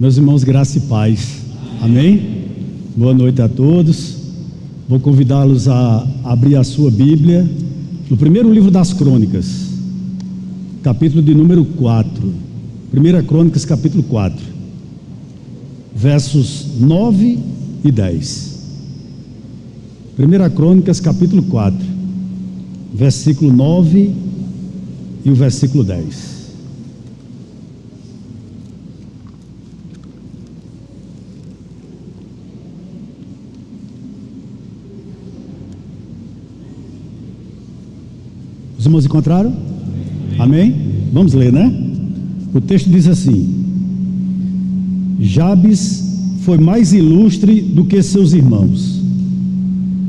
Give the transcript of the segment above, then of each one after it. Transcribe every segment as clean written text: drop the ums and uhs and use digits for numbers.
Meus irmãos, graça e paz. Amém? Boa noite a todos. Vou convidá-los a abrir a sua Bíblia no primeiro livro das Crônicas, capítulo de número 4. 1 Crônicas, capítulo 4, versos 9 e 10. 1 Crônicas, capítulo 4, versículo 9 e o versículo 10. Os irmãos encontraram? Amém? Vamos ler, né? O texto diz assim: Jabes foi mais ilustre do que seus irmãos.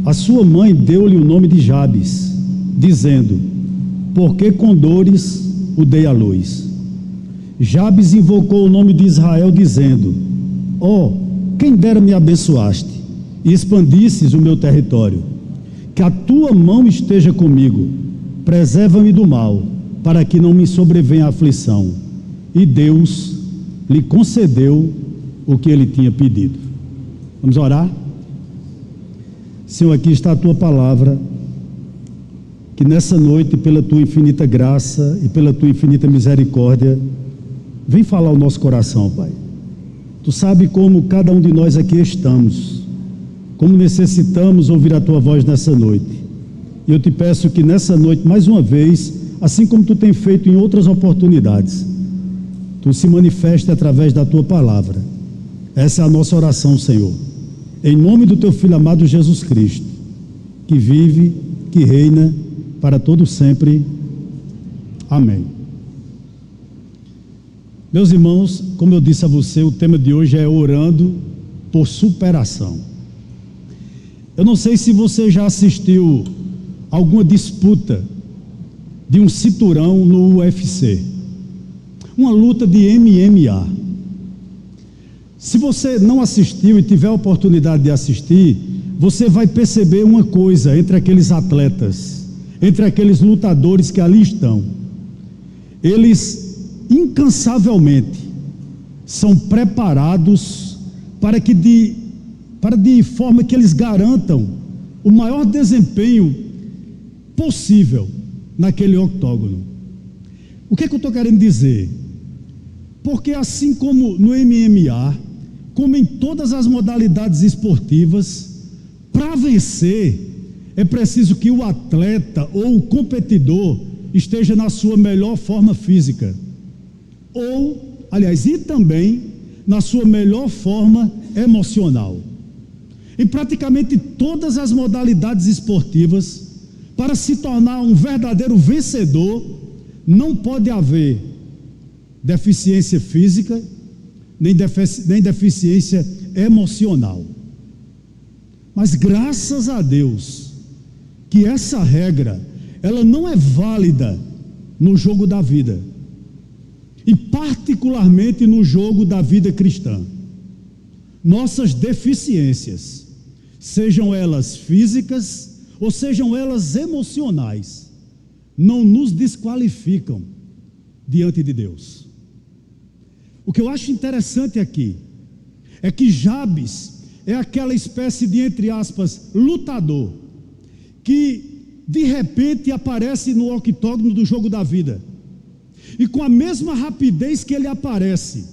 A sua mãe deu-lhe o nome de Jabes, dizendo: porque com dores o dei à luz. Jabes invocou o nome de Israel, dizendo: ó, quem dera me abençoaste e expandisses o meu território. Que a tua mão esteja comigo, preserva-me do mal, para que não me sobrevenha a aflição. E Deus lhe concedeu o que ele tinha pedido. Vamos orar? Senhor, aqui está a tua palavra, que nessa noite, pela tua infinita graça e pela tua infinita misericórdia, vem falar ao nosso coração, Pai. Tu sabe como cada um de nós aqui estamos, como necessitamos ouvir a tua voz nessa noite. E eu te peço que nessa noite, mais uma vez, assim como tu tem feito em outras oportunidades, tu se manifeste através da tua palavra. Essa é a nossa oração, Senhor. Em nome do teu Filho amado Jesus Cristo, que vive, que reina para todo sempre. Amém. Meus irmãos, como eu disse a você, o tema de hoje é orando por superação. Eu não sei se você já assistiu alguma disputa de um cinturão no UFC, uma luta de MMA. Se você não assistiu e tiver a oportunidade de assistir, você vai perceber uma coisa entre aqueles atletas, entre aqueles lutadores que ali estão. Eles incansavelmente são preparados para de forma que eles garantam o maior desempenho possível naquele octógono. O que é que eu estou querendo dizer? Porque assim como no MMA, como em todas as modalidades esportivas, para vencer é preciso que o atleta ou o competidor esteja na sua melhor forma física, e também na sua melhor forma emocional. Em praticamente todas as modalidades esportivas, para se tornar um verdadeiro vencedor, não pode haver deficiência física, nem deficiência emocional. Mas graças a Deus, que essa regra, ela não é válida no jogo da vida, e particularmente no jogo da vida cristã. Nossas deficiências, sejam elas físicas ou sejam elas emocionais, não nos desqualificam diante de Deus. O que eu acho interessante aqui é que Jabes é aquela espécie de, entre aspas, lutador, que de repente aparece no octógono do jogo da vida, e com a mesma rapidez que ele aparece,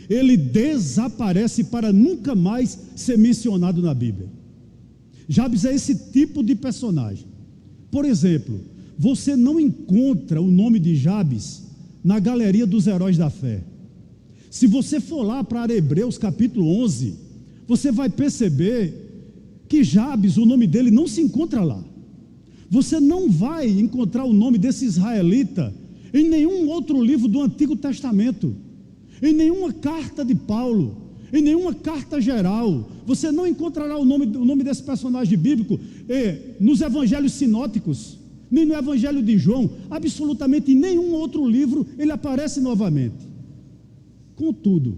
ele desaparece para nunca mais ser mencionado na Bíblia. Jabes é esse tipo de personagem. Por exemplo, você não encontra o nome de Jabes na galeria dos heróis da fé. Se você for lá para Hebreus capítulo 11, você vai perceber que Jabes, o nome dele não se encontra lá. Você não vai encontrar o nome desse israelita em nenhum outro livro do Antigo Testamento, em nenhuma carta de Paulo, em nenhuma carta geral. Você não encontrará o nome desse personagem bíblico nos evangelhos sinóticos, nem no evangelho de João. Absolutamente em nenhum outro livro ele aparece novamente. Contudo,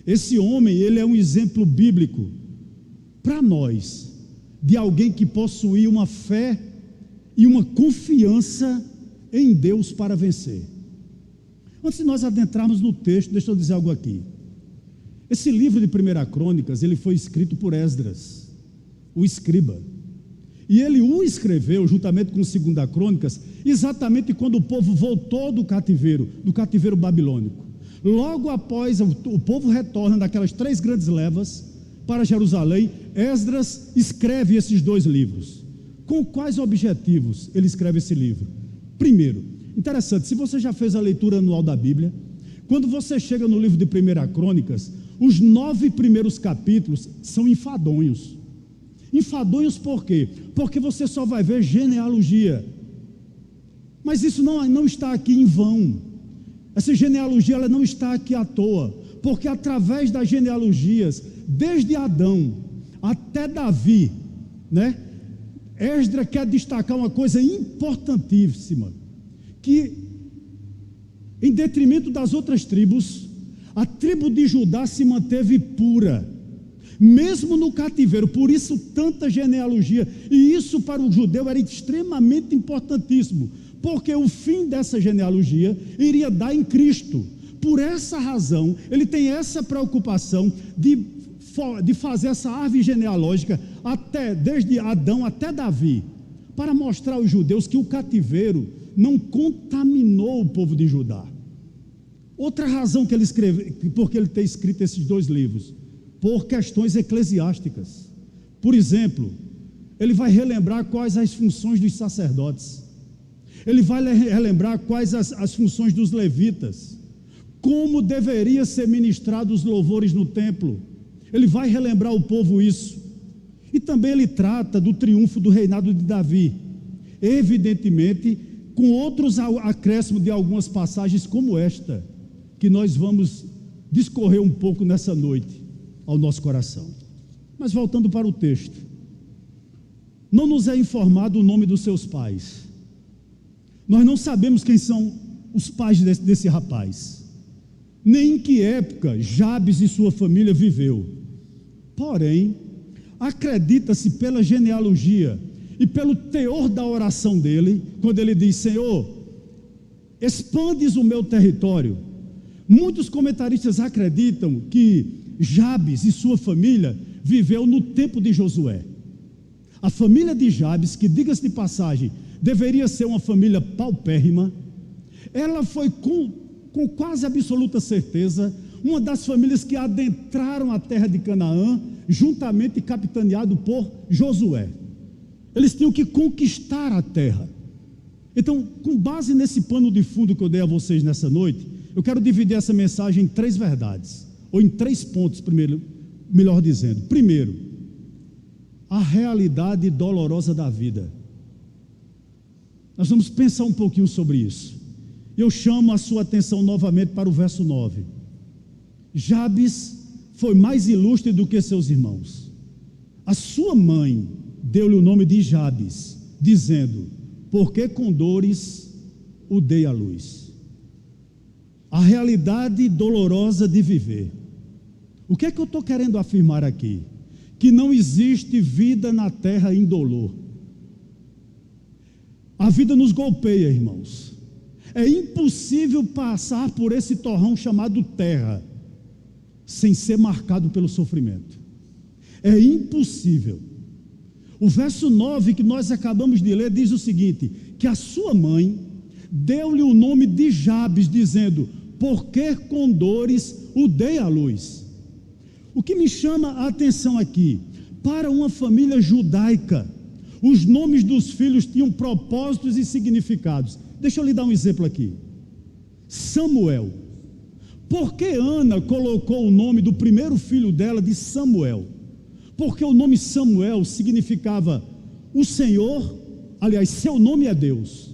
esse homem, ele é um exemplo bíblico para nós, de alguém que possuía uma fé e uma confiança em Deus para vencer. Antes de nós adentrarmos no texto, deixa eu dizer algo aqui. Esse livro de 1 Crônicas, ele foi escrito por Esdras, o escriba. E ele o escreveu juntamente com 2 Crônicas, exatamente quando o povo voltou do cativeiro babilônico. Logo após o povo retorna daquelas 3 grandes levas para Jerusalém, Esdras escreve esses 2 livros. Com quais objetivos ele escreve esse livro? Primeiro, interessante, se você já fez a leitura anual da Bíblia, quando você chega no livro de 1 Crônicas, os 9 primeiros capítulos são enfadonhos. Enfadonhos por quê? Porque você só vai ver genealogia. Mas isso não está aqui em vão. Essa genealogia ela não está aqui à toa, porque através das genealogias, desde Adão até Davi, né? Esdras quer destacar uma coisa importantíssima, que em detrimento das outras tribos, a tribo de Judá se manteve pura, mesmo no cativeiro. Por isso tanta genealogia, e isso para o judeu era extremamente importantíssimo, porque o fim dessa genealogia iria dar em Cristo. Por essa razão, ele tem essa preocupação de fazer essa árvore genealógica desde Adão até Davi, para mostrar aos judeus que o cativeiro não contaminou o povo de Judá. Outra razão que ele escreve, porque ele tem escrito esses 2 livros, por questões eclesiásticas. Por exemplo, ele vai relembrar quais as funções dos sacerdotes, ele vai relembrar quais as funções dos levitas, como deveria ser ministrados os louvores no templo. Ele vai relembrar o povo isso. E também ele trata do triunfo do reinado de Davi, evidentemente com outros acréscimos de algumas passagens como esta, que nós vamos discorrer um pouco nessa noite ao nosso coração. Mas voltando para o texto, não nos é informado o nome dos seus pais. Nós não sabemos quem são os pais desse rapaz, nem em que época Jabes e sua família viveu. Porém, acredita-se pela genealogia e pelo teor da oração dele, quando ele diz: Senhor, expandes o meu território. Muitos comentaristas acreditam que Jabes e sua família viveu no tempo de Josué. A família de Jabes, que, diga-se de passagem, deveria ser uma família paupérrima, ela foi com quase absoluta certeza uma das famílias que adentraram a terra de Canaã, juntamente capitaneado por Josué. Eles tinham que conquistar a terra. Então, com base nesse pano de fundo que eu dei a vocês nessa noite, eu quero dividir essa mensagem em 3 verdades, ou em 3 pontos, melhor dizendo. Primeiro, a realidade dolorosa da vida. Nós vamos pensar um pouquinho sobre isso. Eu chamo a sua atenção novamente para o verso 9. Jabes foi mais ilustre do que seus irmãos. A sua mãe deu-lhe o nome de Jabes, dizendo: porque com dores o dei à luz. A realidade dolorosa de viver. O que é que eu estou querendo afirmar aqui? Que não existe vida na terra indolor. A vida nos golpeia, irmãos. É impossível passar por esse torrão chamado terra sem ser marcado pelo sofrimento. É impossível. O verso 9 que nós acabamos de ler diz o seguinte: que a sua mãe deu-lhe o nome de Jabes, dizendo: porque com dores o dei à luz. O que me chama a atenção aqui, para uma família judaica, os nomes dos filhos tinham propósitos e significados. Deixa eu lhe dar um exemplo aqui. Samuel. Por que Ana colocou o nome do primeiro filho dela de Samuel? Porque o nome Samuel significava o Senhor, aliás, seu nome é Deus.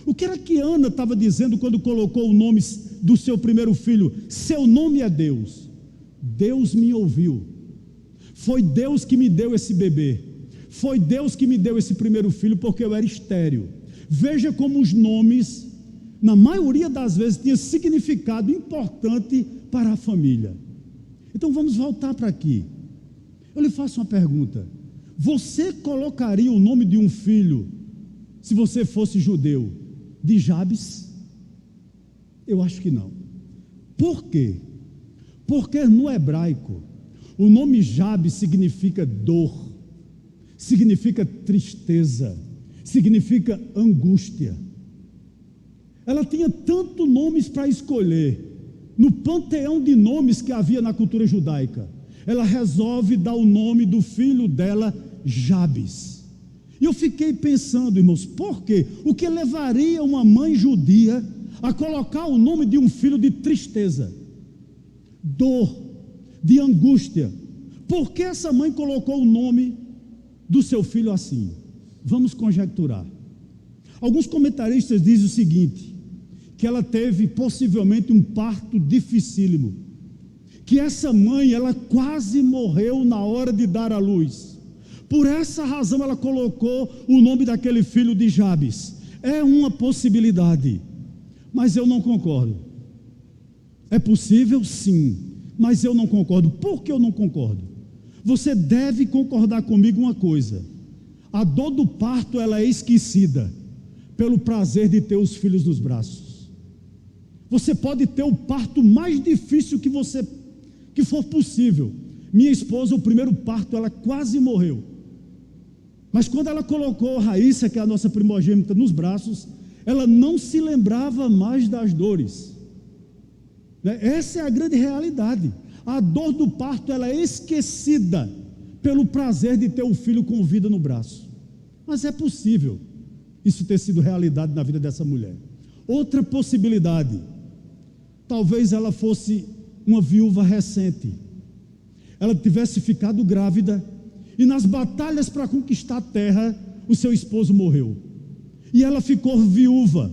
O que era que Ana estava dizendo quando colocou o nome do seu primeiro filho? Seu nome é Deus. Deus me ouviu. Foi Deus que me deu esse bebê. Foi Deus que me deu esse primeiro filho, porque eu era estéril. Veja como os nomes, na maioria das vezes, tinham significado importante para a família. Então vamos voltar para aqui. Eu lhe faço uma pergunta: você colocaria o nome de um filho, se você fosse judeu, de Jabes? Eu acho que não. Por quê? Porque no hebraico, o nome Jabes significa dor, significa tristeza, significa angústia. Ela tinha tantos nomes para escolher, no panteão de nomes que havia na cultura judaica. Ela resolve dar o nome do filho dela, Jabes. E eu fiquei pensando, irmãos, por quê? O que levaria uma mãe judia a colocar o nome de um filho de tristeza, dor, de angústia? Por que essa mãe colocou o nome do seu filho assim? Vamos conjecturar. Alguns comentaristas dizem o seguinte, que ela teve possivelmente um parto dificílimo, que essa mãe, ela quase morreu na hora de dar à luz. Por essa razão ela colocou o nome daquele filho de Jabes. É uma possibilidade, mas eu não concordo. É possível? Sim, mas eu não concordo. Por que eu não concordo? Você deve concordar comigo uma coisa: a dor do parto, ela é esquecida pelo prazer de ter os filhos nos braços. Você pode ter o parto mais difícil que for possível. Minha esposa, o primeiro parto, ela quase morreu. Mas quando ela colocou a Raíssa, que é a nossa primogênita, nos braços, ela não se lembrava mais das dores. Essa é a grande realidade. A dor do parto, ela é esquecida pelo prazer de ter o filho com vida no braço. Mas é possível isso ter sido realidade na vida dessa mulher. Outra possibilidade, talvez ela fosse uma viúva recente. Ela tivesse ficado grávida e nas batalhas para conquistar a terra, o seu esposo morreu. E ela ficou viúva,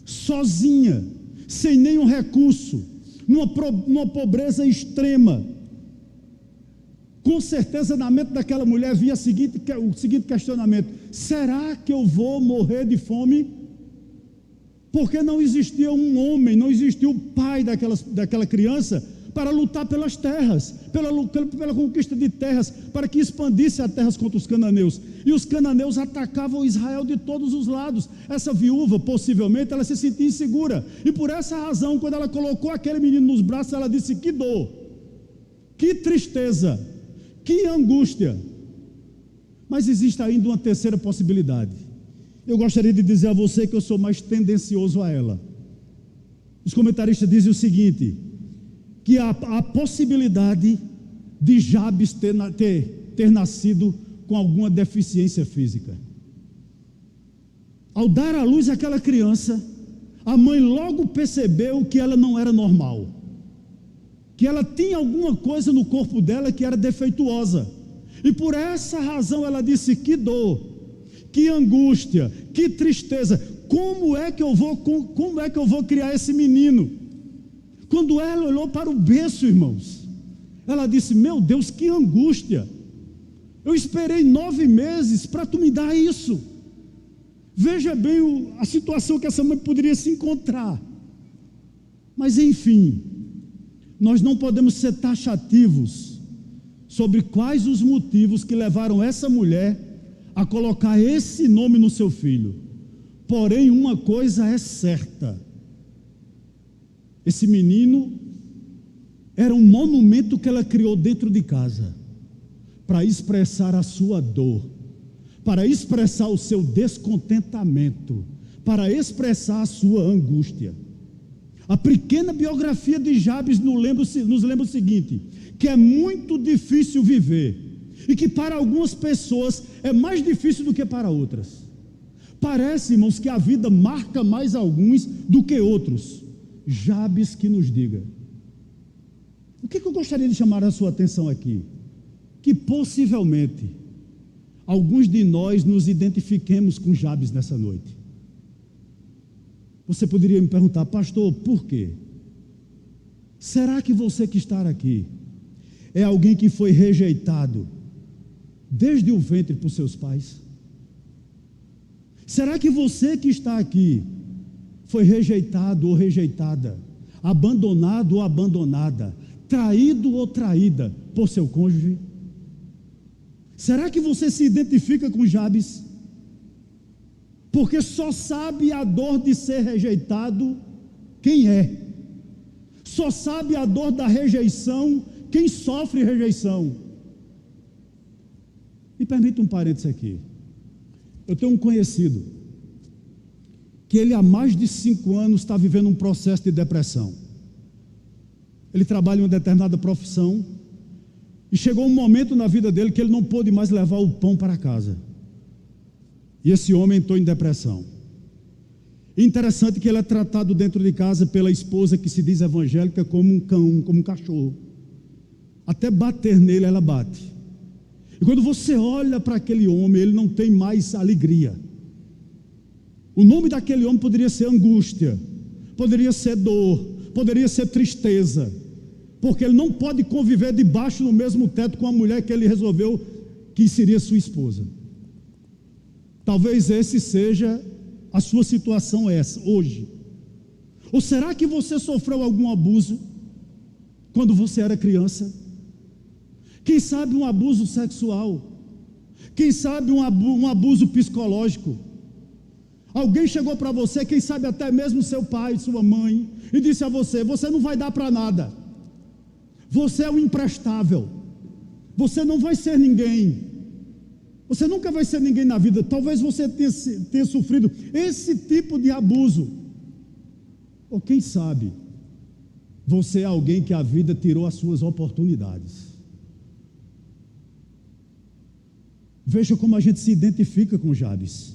sozinha, sem nenhum recurso, numa pobreza extrema. Com certeza na mente daquela mulher vinha o seguinte questionamento: será que eu vou morrer de fome? Porque não existia um homem, não existia o pai daquela criança para lutar pelas terras, pela conquista de terras, para que expandisse as terras contra os cananeus. E os cananeus atacavam Israel de todos os lados. Essa viúva, possivelmente, ela se sentia insegura. E por essa razão, quando ela colocou aquele menino nos braços, ela disse: que dor, que tristeza, que angústia. Mas existe ainda uma terceira possibilidade. Eu gostaria de dizer a você que eu sou mais tendencioso a ela. Os comentaristas dizem o seguinte, que a possibilidade de Jabes ter nascido com alguma deficiência física. Ao dar à luz aquela criança, a mãe logo percebeu que ela não era normal, que ela tinha alguma coisa no corpo dela que era defeituosa, e por essa razão ela disse: que dor, que angústia, que tristeza, como é que eu vou criar esse menino? Quando ela olhou para o berço, irmãos, ela disse: meu Deus, que angústia, eu esperei 9 meses para tu me dar isso. Veja bem a situação que essa mãe poderia se encontrar. Mas enfim, nós não podemos ser taxativos sobre quais os motivos que levaram essa mulher a colocar esse nome no seu filho. Porém, uma coisa é certa: esse menino era um monumento que ela criou dentro de casa, para expressar a sua dor, para expressar o seu descontentamento, para expressar a sua angústia. A pequena biografia de Jabes nos lembra o seguinte, que é muito difícil viver, e que para algumas pessoas é mais difícil do que para outras. Parece, irmãos, que a vida marca mais alguns do que outros. Jabes que nos diga. O que eu gostaria de chamar a sua atenção aqui? Que possivelmente alguns de nós nos identifiquemos com Jabes nessa noite. Você poderia me perguntar: pastor, por quê? Será que você que está aqui é alguém que foi rejeitado desde o ventre por seus pais? Será que você que está aqui foi rejeitado ou rejeitada, abandonado ou abandonada, traído ou traída por seu cônjuge? Será que você se identifica com Jabes? Porque só sabe a dor de ser rejeitado quem é. Só sabe a dor da rejeição quem sofre rejeição. Me permita um parênteses aqui. Eu tenho um conhecido que ele há mais de 5 anos está vivendo um processo de depressão. Ele trabalha em uma determinada profissão e chegou um momento na vida dele que ele não pôde mais levar o pão para casa. E esse homem entrou em depressão. Interessante que ele é tratado dentro de casa pela esposa que se diz evangélica como um cão, como um cachorro. Até bater nele ela bate. E quando você olha para aquele homem, ele não tem mais alegria. O nome daquele homem poderia ser angústia, poderia ser dor, poderia ser tristeza, porque ele não pode conviver debaixo do mesmo teto com a mulher que ele resolveu que seria sua esposa. Talvez esse seja a sua situação hoje. Ou será que você sofreu algum abuso quando você era criança? Quem sabe um abuso sexual? Quem sabe um abuso psicológico? Alguém chegou para você, quem sabe até mesmo seu pai, sua mãe, e disse a você: você não vai dar para nada, você é um imprestável, você não vai ser ninguém, você nunca vai ser ninguém na vida. Talvez você tenha sofrido esse tipo de abuso. Ou quem sabe você é alguém que a vida tirou as suas oportunidades. Veja como a gente se identifica com Jabes.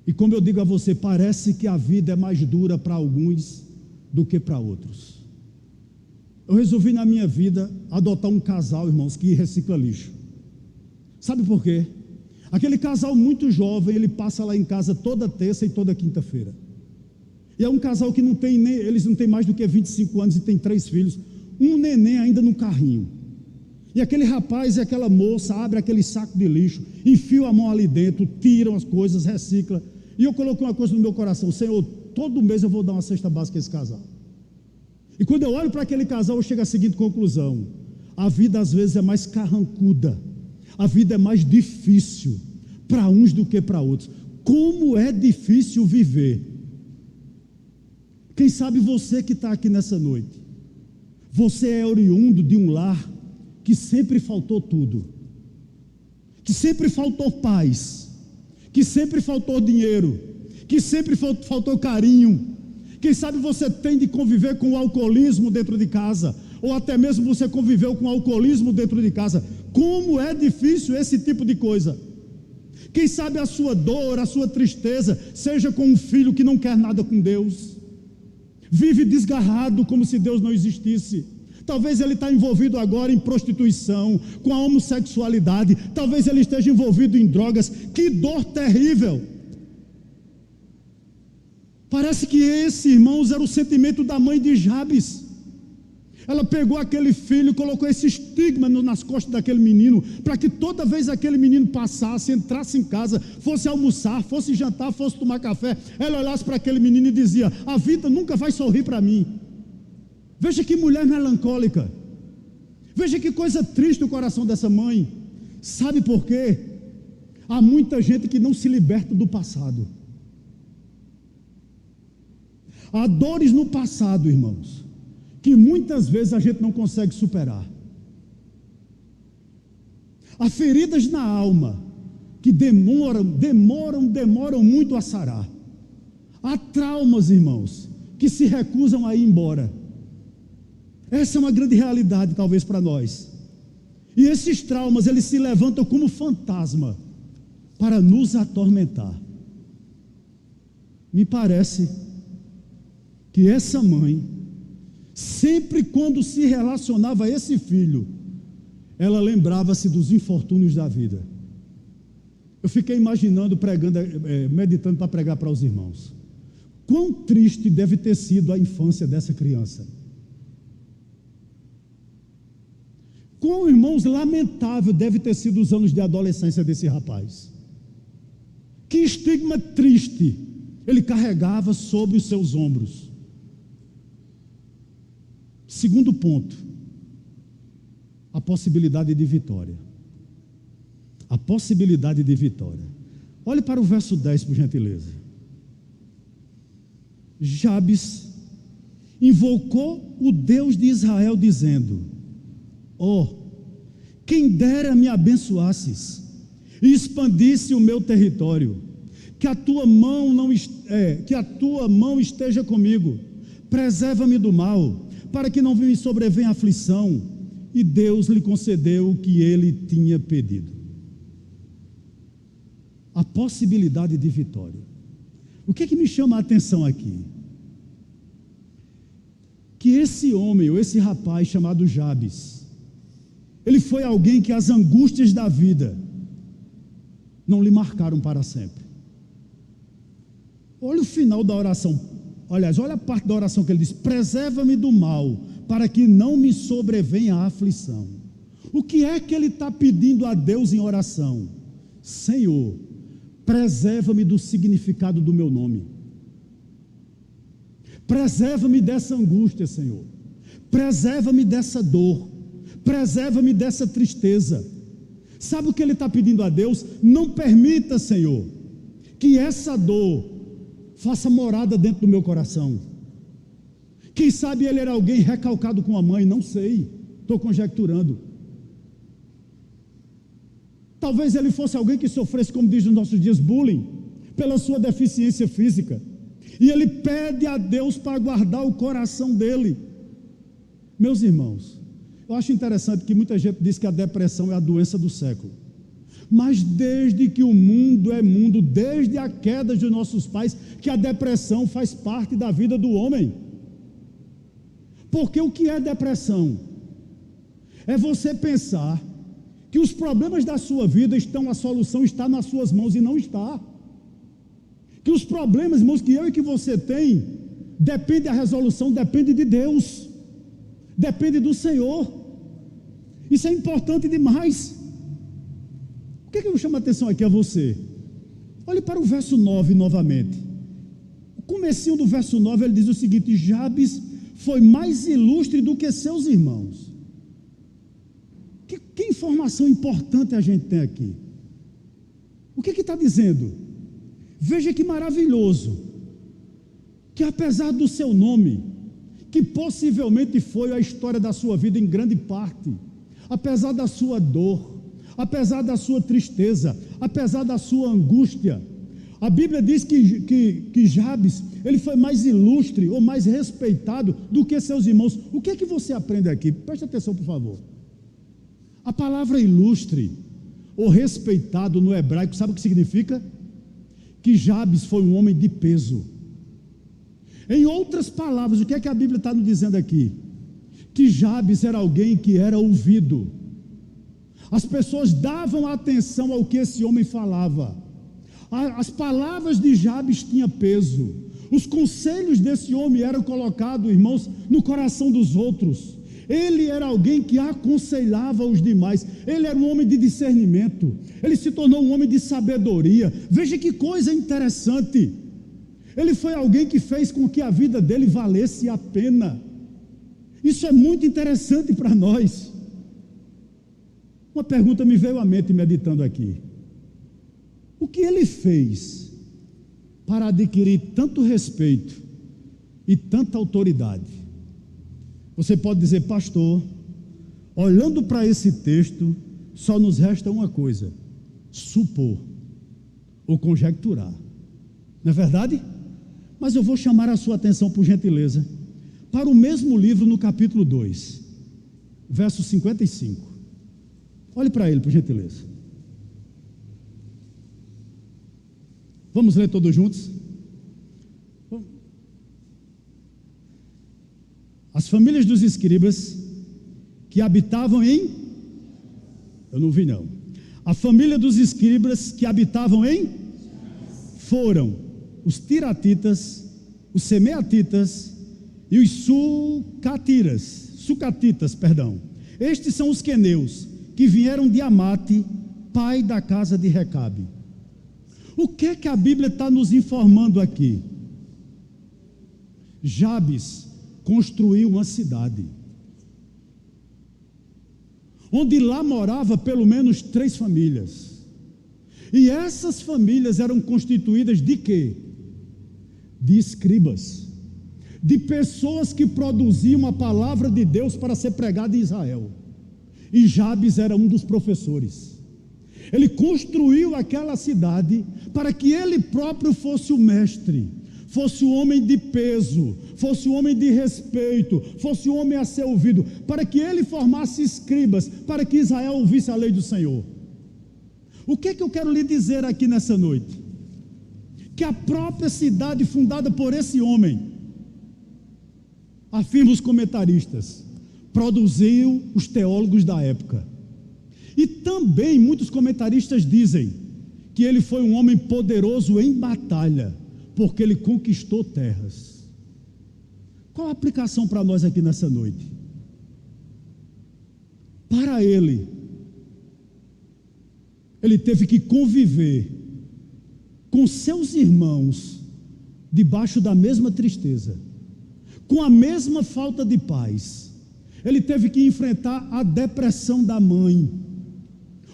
E como eu digo a você, parece que a vida é mais dura para alguns do que para outros. Eu resolvi na minha vida adotar um casal, irmãos, que recicla lixo. Sabe por quê? Aquele casal muito jovem, ele passa lá em casa toda terça e toda quinta-feira. E é um casal que eles não têm mais do que 25 anos e tem 3 filhos. Um neném ainda no carrinho. E aquele rapaz e aquela moça abrem aquele saco de lixo, enfiam a mão ali dentro, tiram as coisas, reciclam. E eu coloquei uma coisa no meu coração: Senhor, todo mês eu vou dar uma cesta básica a esse casal. E quando eu olho para aquele casal, eu chego à seguinte conclusão: a vida às vezes é mais carrancuda, a vida é mais difícil para uns do que para outros. Como é difícil viver. Quem sabe você que está aqui nessa noite, você é oriundo de um lar que sempre faltou tudo, que sempre faltou paz, que sempre faltou dinheiro, que sempre faltou carinho. Quem sabe você tem de conviver com o alcoolismo dentro de casa, ou até mesmo você conviveu com o alcoolismo dentro de casa. Como é difícil esse tipo de coisa. Quem sabe a sua dor, a sua tristeza, seja com um filho que não quer nada com Deus, vive desgarrado como se Deus não existisse. Talvez ele está envolvido agora em prostituição, com a homossexualidade, talvez ele esteja envolvido em drogas. Que dor terrível! Parece que esse, irmãos, era o sentimento da mãe de Jabes. Ela pegou aquele filho, colocou esse estigma nas costas daquele menino, para que toda vez aquele menino passasse, entrasse em casa, fosse almoçar, fosse jantar, fosse tomar café, ela olhasse para aquele menino e dizia: a vida nunca vai sorrir para mim. Veja que mulher melancólica, veja que coisa triste o coração dessa mãe. Sabe por quê? Há muita gente que não se liberta do passado. Há dores no passado, irmãos, que muitas vezes a gente não consegue superar. Há feridas na alma que demoram muito a sarar. Há traumas, irmãos, que se recusam a ir embora. Essa é uma grande realidade, talvez, para nós. E esses traumas, eles se levantam como fantasma para nos atormentar. Me parece que essa mãe, sempre quando se relacionava a esse filho, ela lembrava-se dos infortúnios da vida. Eu fiquei imaginando, meditando para pregar para os irmãos. Quão triste deve ter sido a infância dessa criança. Quão, irmãos, lamentável deve ter sido os anos de adolescência desse rapaz. Que estigma triste ele carregava sobre os seus ombros. Segundo ponto, a possibilidade de vitória. A possibilidade de vitória. Olhe para o verso 10, por gentileza. Jabes invocou o Deus de Israel, dizendo: ó, quem dera me abençoasses e expandisse o meu território, que a tua mão esteja comigo, preserva-me do mal, para que não me sobrevenha aflição. E Deus lhe concedeu o que ele tinha pedido. A possibilidade de vitória. O que me chama a atenção aqui? Que esse homem, ou esse rapaz chamado Jabes, ele foi alguém que as angústias da vida não lhe marcaram para sempre. Olha o final da oração. Aliás, olha a parte da oração que ele diz: preserva-me do mal, para que não me sobrevenha a aflição. O que é que ele está pedindo a Deus em oração? Senhor, preserva-me do significado do meu nome. Preserva-me dessa angústia, Senhor. Preserva-me dessa dor. Preserva-me dessa tristeza. Sabe o que ele está pedindo a Deus? Não permita, Senhor, que essa dor faça morada dentro do meu coração. Quem sabe ele era alguém recalcado com a mãe, não sei, estou conjecturando. Talvez ele fosse alguém que sofresse, como diz nos nossos dias, bullying, pela sua deficiência física. E ele pede a Deus para guardar o coração dele. Meus irmãos, eu acho interessante que muita gente diz que a depressão é a doença do século. Mas desde que o mundo é mundo, desde a queda dos nossos pais, que a depressão faz parte da vida do homem. Porque o que é depressão? É você pensar que os problemas da sua vida a solução está nas suas mãos, e não está. Que os problemas, irmãos, que eu e que você tem, depende da resolução, depende de Deus, depende do Senhor. Isso é importante demais. O que eu chamo a atenção aqui a você? Olhe para o verso 9 novamente. O comecinho do verso 9, ele diz o seguinte: Jabes foi mais ilustre do que seus irmãos. Que informação importante a gente tem aqui. O que está dizendo? Veja que maravilhoso, que apesar do seu nome, que possivelmente foi a história da sua vida em grande parte, apesar da sua dor, apesar da sua tristeza, apesar da sua angústia, a Bíblia diz que Jabes, ele foi mais ilustre ou mais respeitado do que seus irmãos. O que é que você aprende aqui? Preste atenção, por favor. A palavra ilustre ou respeitado no hebraico, sabe o que significa? Que Jabes foi um homem de peso. Em outras palavras, o que é que a Bíblia está nos dizendo aqui? Que Jabes era alguém que era ouvido. As pessoas davam atenção ao que esse homem falava. As palavras de Jabes tinham peso. Os conselhos desse homem eram colocados, irmãos, no coração dos outros. Ele era alguém que aconselhava os demais. Ele era um homem de discernimento. Ele se tornou um homem de sabedoria. Veja que coisa interessante. Ele foi alguém que fez com que a vida dele valesse a pena. Isso é muito interessante para nós. Uma pergunta me veio à mente meditando aqui. O que ele fez para adquirir tanto respeito e tanta autoridade? Você pode dizer: pastor, olhando para esse texto, só nos resta uma coisa: supor ou conjecturar. Não é verdade? Mas eu vou chamar a sua atenção, por gentileza, para o mesmo livro no capítulo 2, verso 55. Olhe para ele, por gentileza. Vamos ler todos juntos? As famílias dos escribas que habitavam em... Eu não vi não. A família dos escribas que habitavam em... Foram os tiratitas, os semeatitas e os sucatitas. Estes são os queneus, que vieram de Amate, pai da casa de Recabe. O que a Bíblia está nos informando aqui? Jabes construiu uma cidade, onde lá morava pelo menos 3 famílias, e essas famílias eram constituídas de quê? De escribas. de pessoas que produziam a palavra de Deus para ser pregada em Israel. E Jabes era um dos professores. Ele construiu aquela cidade para que ele próprio fosse o mestre, fosse o homem de peso, fosse o homem de respeito, fosse o homem a ser ouvido, para que ele formasse escribas, para que Israel ouvisse a lei do Senhor. O que é que eu quero lhe dizer aqui nessa noite? Que a própria cidade fundada por esse homem, afirma os comentaristas, produziu os teólogos da época. E também muitos comentaristas dizem que ele foi um homem poderoso em batalha, porque ele conquistou terras. Qual a aplicação para nós aqui nessa noite? Para ele teve que conviver com seus irmãos debaixo da mesma tristeza, com a mesma falta de paz. Ele teve que enfrentar a depressão da mãe,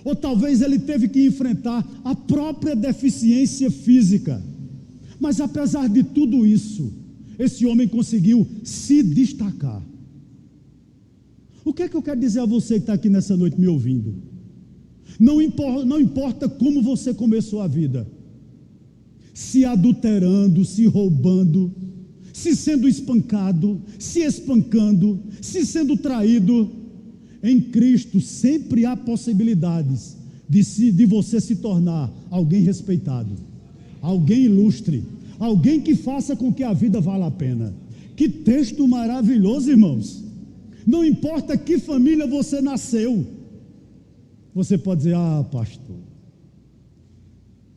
ou talvez ele teve que enfrentar a própria deficiência física. Mas apesar de tudo isso, esse homem conseguiu se destacar. O que é que eu quero dizer a você que está aqui nessa noite me ouvindo? Não importa como você começou a vida, se adulterando, se roubando, se sendo espancado, se espancando, se sendo traído, em Cristo sempre há possibilidades de você se tornar alguém respeitado, alguém ilustre, alguém que faça com que a vida valha a pena. Que texto maravilhoso, irmãos! Não importa que família você nasceu, você pode dizer: ah, pastor,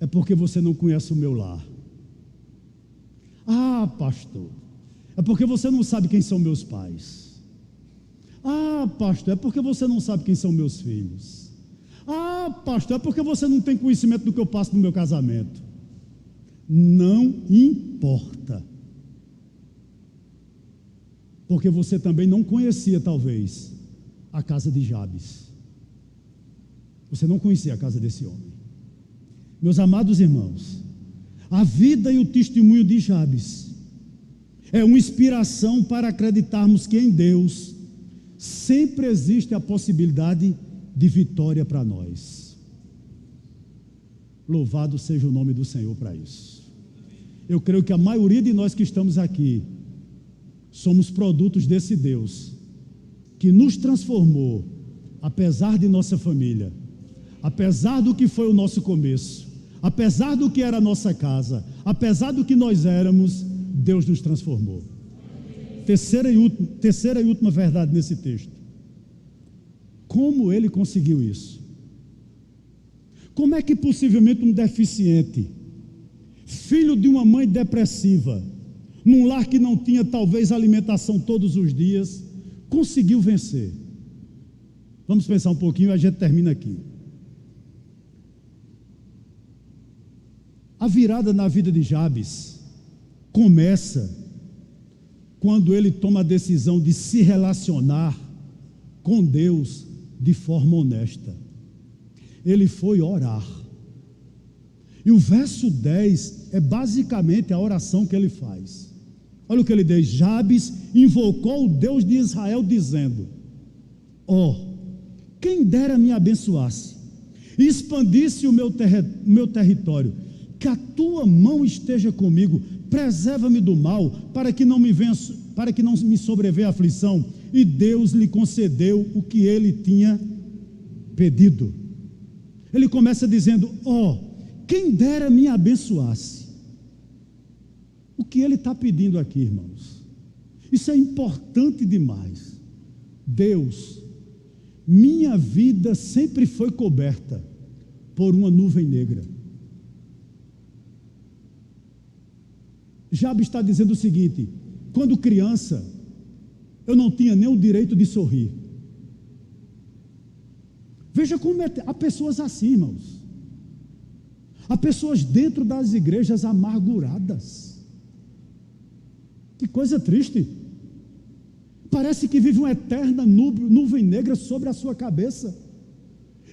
é porque você não conhece o meu lar. Ah, pastor, é porque você não sabe quem são meus pais. Ah, pastor, é porque você não sabe quem são meus filhos. Ah, pastor, é porque você não tem conhecimento do que eu passo no meu casamento. Não importa, porque você também não conhecia talvez a casa de Jabes. Você não conhecia a casa desse homem. Meus amados irmãos, a vida e o testemunho de Jabes é uma inspiração para acreditarmos que em Deus sempre existe a possibilidade de vitória para nós. Louvado seja o nome do Senhor para isso. Eu creio que a maioria de nós que estamos aqui somos produtos desse Deus que nos transformou, apesar de nossa família, apesar do que foi o nosso começo, apesar do que era a nossa casa, apesar do que nós éramos, Deus nos transformou. Terceira e última verdade nesse texto. Como ele conseguiu isso? Como é que possivelmente um deficiente, filho de uma mãe depressiva, num lar que não tinha talvez alimentação todos os dias, conseguiu vencer? Vamos pensar um pouquinho e a gente termina aqui. A virada na vida de Jabes começa quando ele toma a decisão de se relacionar com Deus de forma honesta. Ele foi orar. E o verso 10 é basicamente a oração que ele faz. Olha o que ele diz: Jabes invocou o Deus de Israel dizendo: ó, quem dera me abençoasse e expandisse o meu território, que a tua mão esteja comigo, preserva-me do mal, para que não me sobrevenha aflição. E Deus lhe concedeu o que ele tinha pedido. Ele começa dizendo: ó, quem dera me abençoasse. O que ele está pedindo aqui, irmãos? Isso é importante demais. Deus, minha vida sempre foi coberta por uma nuvem negra. Jabes está dizendo o seguinte: quando criança, eu não tinha nem o direito de sorrir. Veja como há pessoas assim, irmãos. Há pessoas dentro das igrejas amarguradas. Que coisa triste. Parece que vive uma eterna nuvem negra sobre a sua cabeça.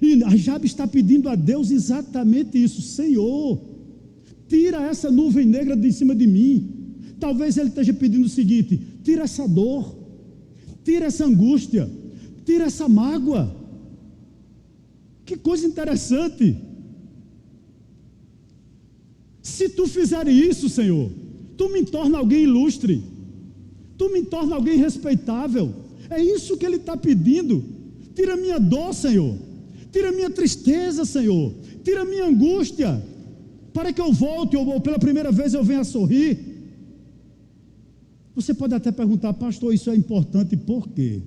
E Jabes está pedindo a Deus exatamente isso: Senhor, tira essa nuvem negra de cima de mim, Talvez ele esteja pedindo o seguinte: tira essa dor, tira essa angústia, tira essa mágoa. Que coisa interessante. Se tu fizer isso, Senhor, tu me torna alguém ilustre, tu me torna alguém respeitável. É isso que ele está pedindo. Tira minha dor, Senhor, tira minha tristeza, Senhor, tira minha angústia, para que eu volte, ou pela primeira vez eu venha a sorrir. Você pode até perguntar: pastor, isso é importante por quê?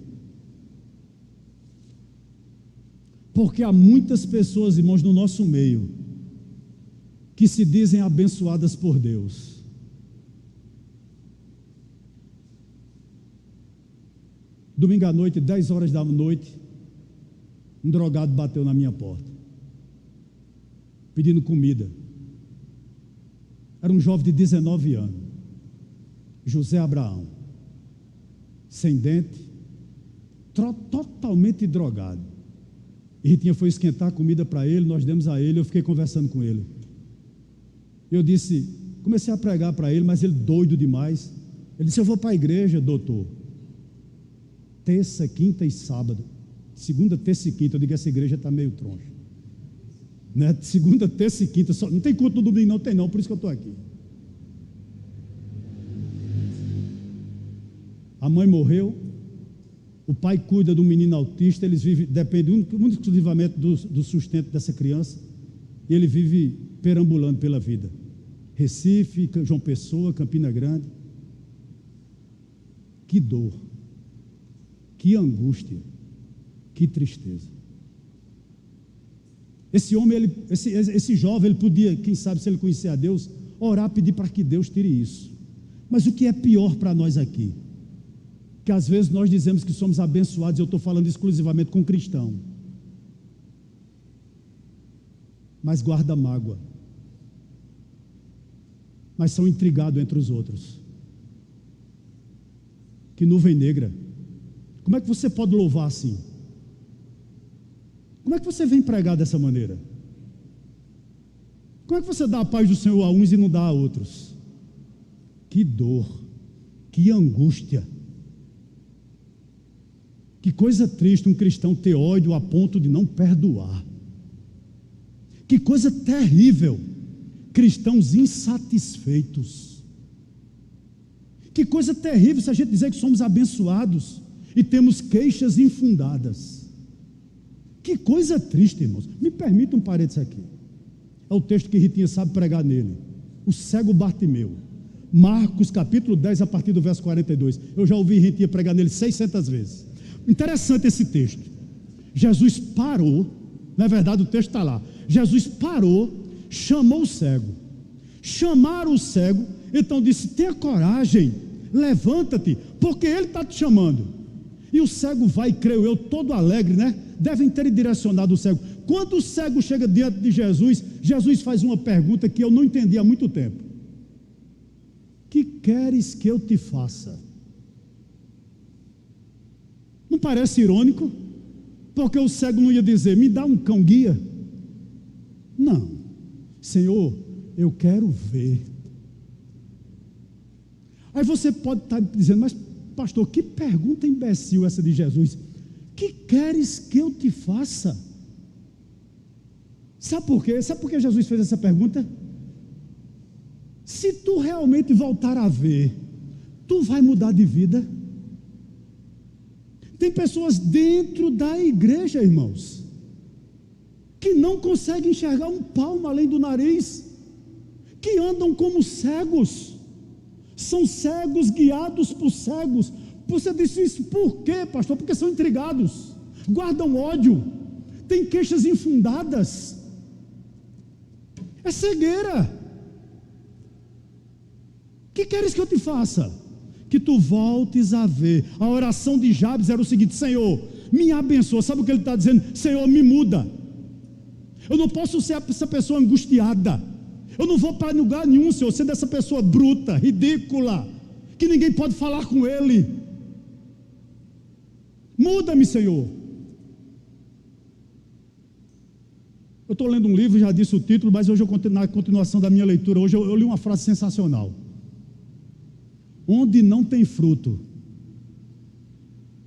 Porque há muitas pessoas, irmãos, no nosso meio, que se dizem abençoadas por Deus. Domingo à noite, 10 horas da noite, um drogado bateu na minha porta, pedindo comida. Era um jovem de 19 anos, José Abraão, sem dente, totalmente drogado. E Ritinha foi esquentar a comida para ele, nós demos a ele, eu fiquei conversando com ele. Eu disse, comecei a pregar para ele, mas ele doido demais. Ele disse: eu vou para a igreja, doutor, terça, quinta e sábado. Segunda, terça e quinta. Eu digo: essa igreja está meio troncha, né? Segunda, terça e quinta, só, não tem culto no domingo, não tem não, por isso que eu estou aqui. A mãe morreu, o pai cuida do menino autista, eles vivem, dependem muito exclusivamente do sustento dessa criança, e ele vive perambulando pela vida. Recife, João Pessoa, Campina Grande. Que dor, que angústia, que tristeza. Esse homem, esse jovem, ele podia, quem sabe, se ele conhecer a Deus, orar, pedir para que Deus tire isso. Mas o que é pior para nós aqui? Que às vezes nós dizemos que somos abençoados, eu estou falando exclusivamente com cristão, mas guarda mágoa, mas são intrigados entre os outros. Que nuvem negra. Como é que você pode louvar assim? Como é que você vem pregar dessa maneira? Como é que você dá a paz do Senhor a uns e não dá a outros? Que dor, que angústia. Que coisa triste um cristão ter ódio a ponto de não perdoar. Que coisa terrível cristãos insatisfeitos. Que coisa terrível se a gente dizer que somos abençoados e temos queixas infundadas. Que coisa triste, irmãos. Me permita um parênteses aqui. É o texto que Ritinha sabe pregar nele. O cego Bartimeu. Marcos capítulo 10, a partir do verso 42. Eu já ouvi Ritinha pregar nele 600 vezes. Interessante esse texto. Jesus parou, na verdade o texto está lá. Jesus parou, chamou o cego. Chamaram o cego, então disse: tenha coragem, levanta-te, porque ele está te chamando. E o cego vai, creio eu, todo alegre, né? Devem ter direcionado o cego. Quando o cego chega diante de Jesus, Jesus faz uma pergunta que eu não entendi há muito tempo: que queres que eu te faça? Não parece irônico? Porque o cego não ia dizer: me dá um cão guia. Não, Senhor, eu quero ver. Aí você pode estar dizendo: mas pastor, que pergunta imbecil essa de Jesus. Que queres que eu te faça? Sabe por quê? Sabe por que Jesus fez essa pergunta? Se tu realmente voltar a ver, tu vai mudar de vida. Tem pessoas dentro da igreja, irmãos, que não conseguem enxergar um palmo além do nariz, que andam como cegos, são cegos guiados por cegos. Você disse isso por quê, pastor? Porque são intrigados, guardam ódio, têm queixas infundadas. É cegueira. Que queres que eu te faça? Que tu voltes a ver. A oração de Jabes era o seguinte: Senhor, me abençoa. Sabe o que ele está dizendo? Senhor, me muda. Eu não posso ser essa pessoa angustiada. Eu não vou para lugar nenhum, Senhor, ser dessa pessoa bruta, ridícula, que ninguém pode falar com ele. Muda-me, Senhor. Eu estou lendo um livro, já disse o título, mas hoje eu, na continuação da minha leitura, hoje eu li uma frase sensacional. Onde não tem fruto,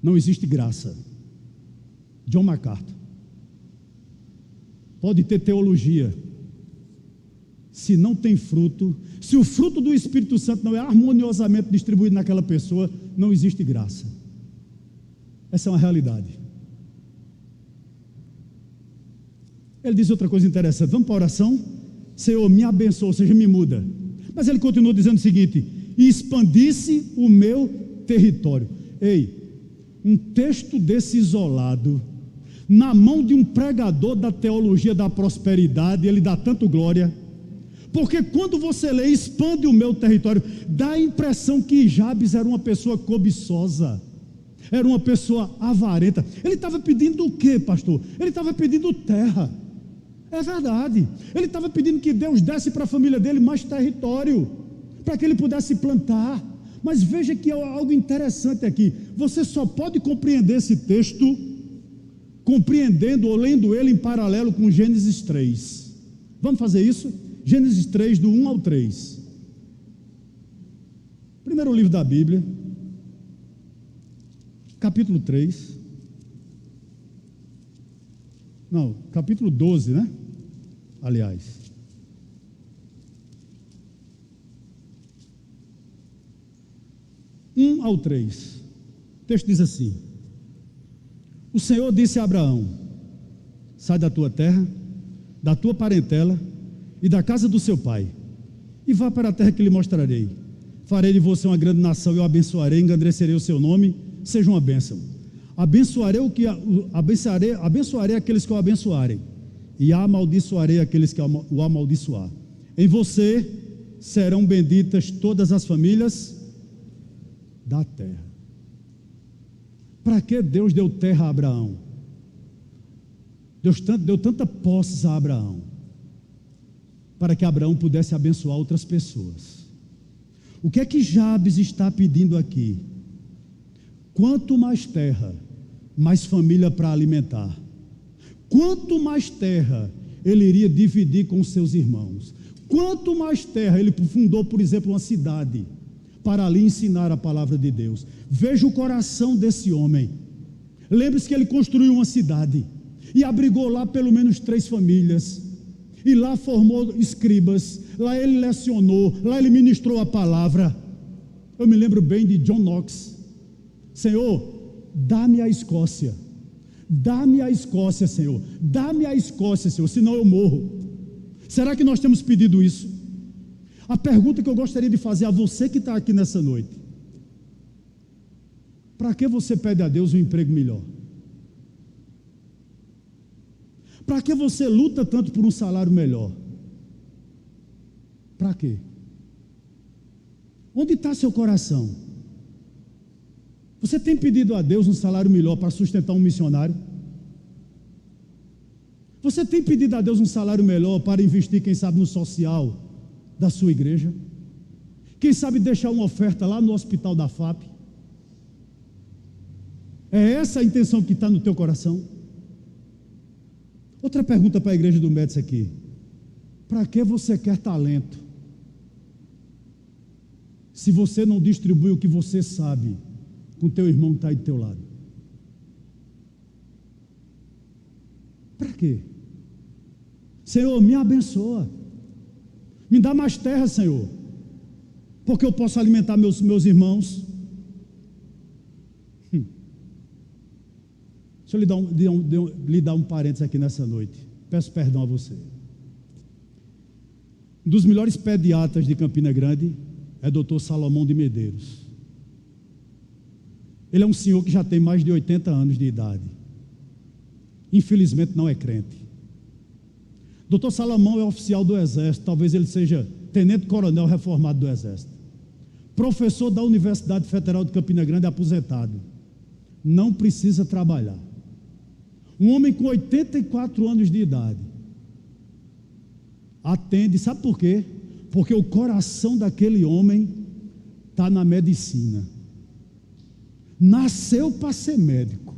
não existe graça. John MacArthur. Pode ter teologia. Se não tem fruto, se o fruto do Espírito Santo não é harmoniosamente distribuído naquela pessoa, não existe graça. Essa é uma realidade. Ele diz outra coisa interessante. Vamos para a oração? Senhor, me abençoa, ou seja, me muda. Mas ele continua dizendo o seguinte: e expandisse o meu território. Ei, um texto desse isolado, na mão de um pregador da teologia da prosperidade, ele dá tanto glória, porque quando você lê, expande o meu território, dá a impressão que Jabes era uma pessoa cobiçosa, era uma pessoa avarenta. Ele estava pedindo o quê, pastor? Ele estava pedindo terra. É verdade, ele estava pedindo que Deus desse para a família dele mais território, para que ele pudesse plantar. Mas veja que é algo interessante aqui. Você só pode compreender esse texto compreendendo ou lendo ele em paralelo com Gênesis 3. Vamos fazer isso? Gênesis 3, do 1 ao 3. Primeiro livro da Bíblia, capítulo 3. Não, capítulo 12, né? Aliás. Um ao 3. O texto diz assim: o Senhor disse a Abraão: sai da tua terra, da tua parentela e da casa do seu pai, e vá para a terra que lhe mostrarei. Farei de você uma grande nação, eu abençoarei, engrandecerei o seu nome, seja uma bênção. Abençoarei aqueles que o abençoarem, e amaldiçoarei aqueles que o amaldiçoar. Em você serão benditas todas as famílias da terra. Para que Deus deu terra a Abraão? Deus deu tanta posse a Abraão, para que Abraão pudesse abençoar outras pessoas. O que é que Jabes está pedindo aqui? Quanto mais terra, mais família para alimentar. Quanto mais terra ele iria dividir com seus irmãos. Quanto mais terra, ele fundou, por exemplo, uma cidade para ali ensinar a palavra de Deus. Veja o coração desse homem. Lembre-se que ele construiu uma cidade e abrigou lá pelo menos 3 famílias, e lá formou escribas, lá ele lecionou, lá ele ministrou a palavra. Eu me lembro bem de John Knox: Senhor, dá-me a Escócia, dá-me a Escócia, Senhor, dá-me a Escócia, Senhor, senão eu morro. Será que nós temos pedido isso? A pergunta que eu gostaria de fazer a você que está aqui nessa noite: para que você pede a Deus um emprego melhor? Para que você luta tanto por um salário melhor? Para quê? Onde está seu coração? Você tem pedido a Deus um salário melhor para sustentar um missionário? Você tem pedido a Deus um salário melhor para investir, quem sabe, no social da sua igreja? Quem sabe deixar uma oferta lá no hospital da FAP? É essa a intenção que está no teu coração? Outra pergunta para a igreja do Médici aqui: para que você quer talento, se você não distribui o que você sabe com o teu irmão que está aí do teu lado? Para quê? Senhor, me abençoa, me dá mais terra, Senhor, porque eu posso alimentar meus irmãos. Deixa eu lhe dar um parênteses aqui nessa noite. Peço perdão a você. Um dos melhores pediatras de Campina Grande é Dr. Salomão de Medeiros. Ele é um senhor que já tem mais de 80 anos de idade. Infelizmente não é crente. Dr. Salomão é oficial do Exército, talvez ele seja tenente-coronel reformado do Exército. Professor da Universidade Federal de Campina Grande, aposentado. Não precisa trabalhar. Um homem com 84 anos de idade atende, sabe por quê? Porque o coração daquele homem está na medicina. Nasceu para ser médico.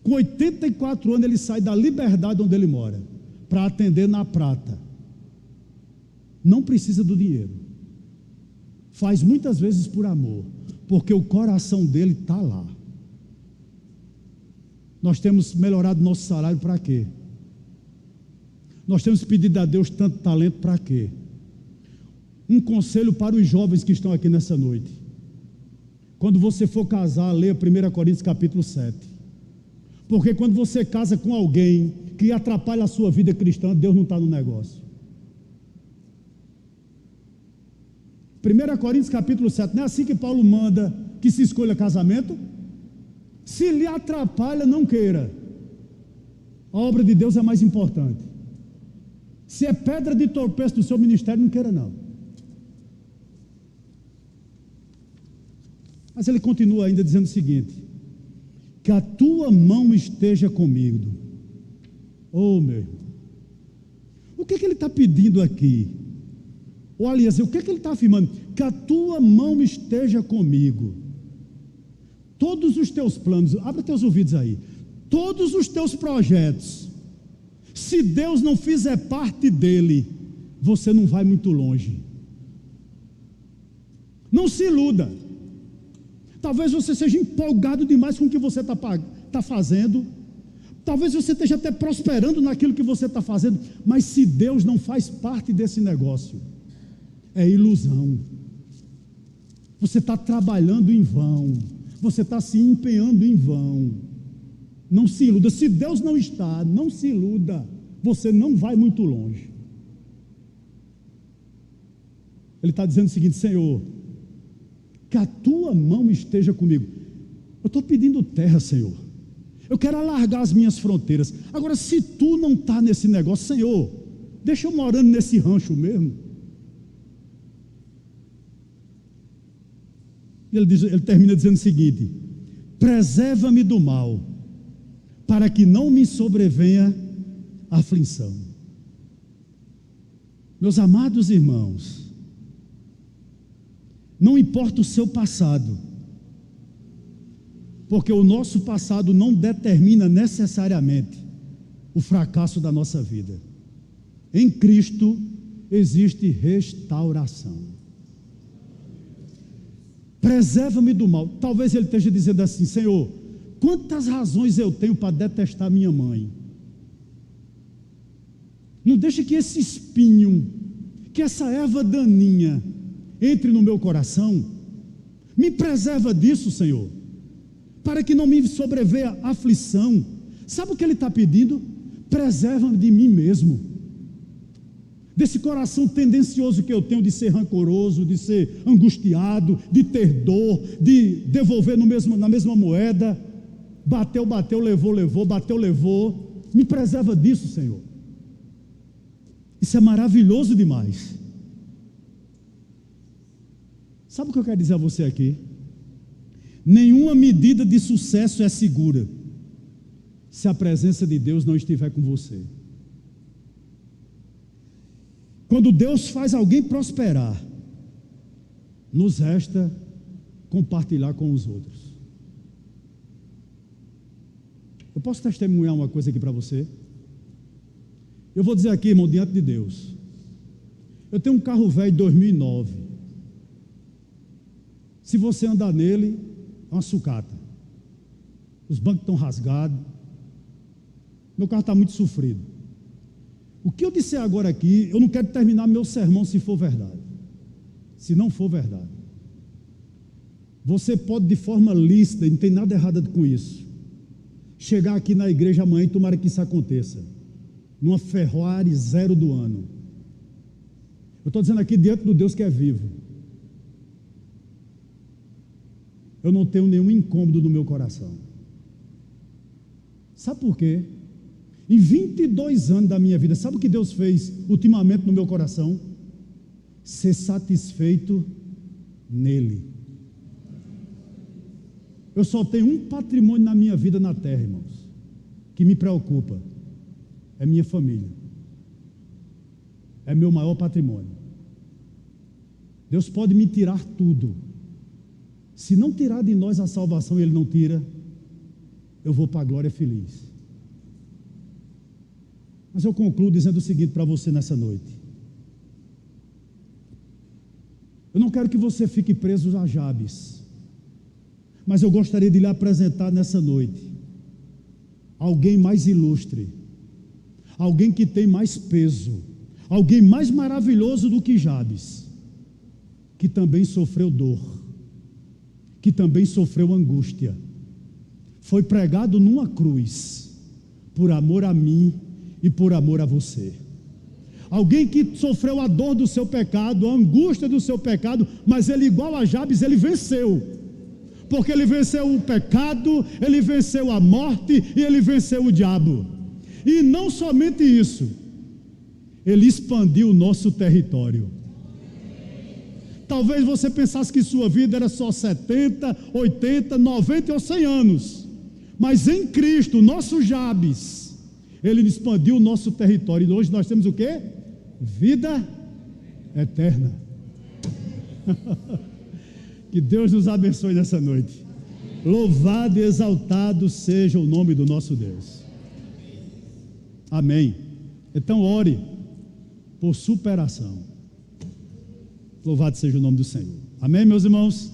Com 84 anos ele sai da Liberdade onde ele mora para atender na Prata. Não precisa do dinheiro. faz muitas vezes por amor, porque o coração dele está lá. Nós temos melhorado nosso salário para quê? Nós temos pedido a Deus tanto talento para quê? Um conselho para os jovens que estão aqui nessa noite: quando você for casar, leia 1 Coríntios capítulo 7, porque quando você casa com alguém que atrapalha a sua vida cristã, Deus não está no negócio. 1 Coríntios capítulo 7, não é assim que Paulo manda que se escolha casamento? Se lhe atrapalha, não queira. A obra de Deus é mais importante. Se é pedra de tropeço do seu ministério, não queira não. Mas ele continua ainda dizendo o seguinte: que a tua mão esteja comigo. Oh, meu irmão, o que ele está pedindo aqui? Ou aliás, o que ele está afirmando? Que a tua mão esteja comigo. Todos os teus planos, abra teus ouvidos aí, todos os teus projetos, se Deus não fizer parte dele, você não vai muito longe. Não se iluda. Talvez você seja empolgado demais com o que você está fazendo, talvez você esteja até prosperando naquilo que você está fazendo, mas se Deus não faz parte desse negócio, é ilusão. Você está trabalhando em vão, você está se empenhando em vão. Não se iluda. Se Deus não está, não se iluda, você não vai muito longe. Ele está dizendo o seguinte: Senhor, que a tua mão esteja comigo. Eu estou pedindo terra, Senhor, eu quero alargar as minhas fronteiras. Agora, se tu não está nesse negócio, Senhor, deixa eu morando nesse rancho mesmo. Ele termina dizendo o seguinte: preserva-me do mal, para que não me sobrevenha aflição. Meus amados irmãos, não importa o seu passado, porque o nosso passado não determina necessariamente o fracasso da nossa vida. Em Cristo existe restauração. Preserva-me do mal. Talvez ele esteja dizendo assim: Senhor, quantas razões eu tenho para detestar minha mãe? Não deixe que esse espinho, que essa erva daninha entre no meu coração. Me preserva disso, Senhor, para que não me sobreveia aflição. Sabe o que ele está pedindo? Preserva-me de mim mesmo, desse coração tendencioso que eu tenho de ser rancoroso, de ser angustiado, de ter dor, de devolver na mesma moeda. Bateu, levou, bateu, levou. Me preserva disso, Senhor. Isso é maravilhoso demais. Sabe o que eu quero dizer a você aqui? Nenhuma medida de sucesso é segura se a presença de Deus não estiver com você. Quando Deus faz alguém prosperar, nos resta compartilhar com os outros. Eu posso testemunhar uma coisa aqui para você? Eu vou dizer aqui, irmão, diante de Deus. Eu tenho um carro velho de 2009. Se você andar nele, é uma sucata. Os bancos estão rasgados. Meu carro está muito sofrido. O que eu disser agora aqui, eu não quero terminar meu sermão se for verdade. Se não for verdade. Você pode, de forma lícita, e não tem nada errado com isso, chegar aqui na igreja amanhã, e tomara que isso aconteça, numa Ferrari 0 do ano. Eu estou dizendo aqui diante do Deus que é vivo. Eu não tenho nenhum incômodo no meu coração. Sabe por quê? Em 22 anos da minha vida, sabe o que Deus fez ultimamente no meu coração? Ser satisfeito nele. Eu só tenho um patrimônio na minha vida na terra, irmãos, que me preocupa. É minha família. É meu maior patrimônio. Deus pode me tirar tudo. Se não tirar de nós a salvação, Ele não tira, eu vou para a glória feliz. Mas eu concluo dizendo o seguinte para você nessa noite: Eu não quero que você fique preso a Jabes, mas eu gostaria de lhe apresentar nessa noite alguém mais ilustre, alguém que tem mais peso, alguém mais maravilhoso do que Jabes, que também sofreu dor, que também sofreu angústia, foi pregado numa cruz, por amor a mim e por amor a você. Alguém que sofreu a dor do seu pecado, a angústia do seu pecado, mas ele, igual a Jabes, ele venceu, porque ele venceu o pecado, ele venceu a morte e ele venceu o diabo. E não somente isso, ele expandiu o nosso território. Talvez você pensasse que sua vida era só 70, 80, 90 ou 100 anos, mas em Cristo, nosso Jabes, ele expandiu o nosso território. E hoje nós temos o quê? Vida eterna. Que Deus nos abençoe nessa noite. Louvado e exaltado seja o nome do nosso Deus. Amém. Então ore por superação. Louvado seja o nome do Senhor. Amém, meus irmãos?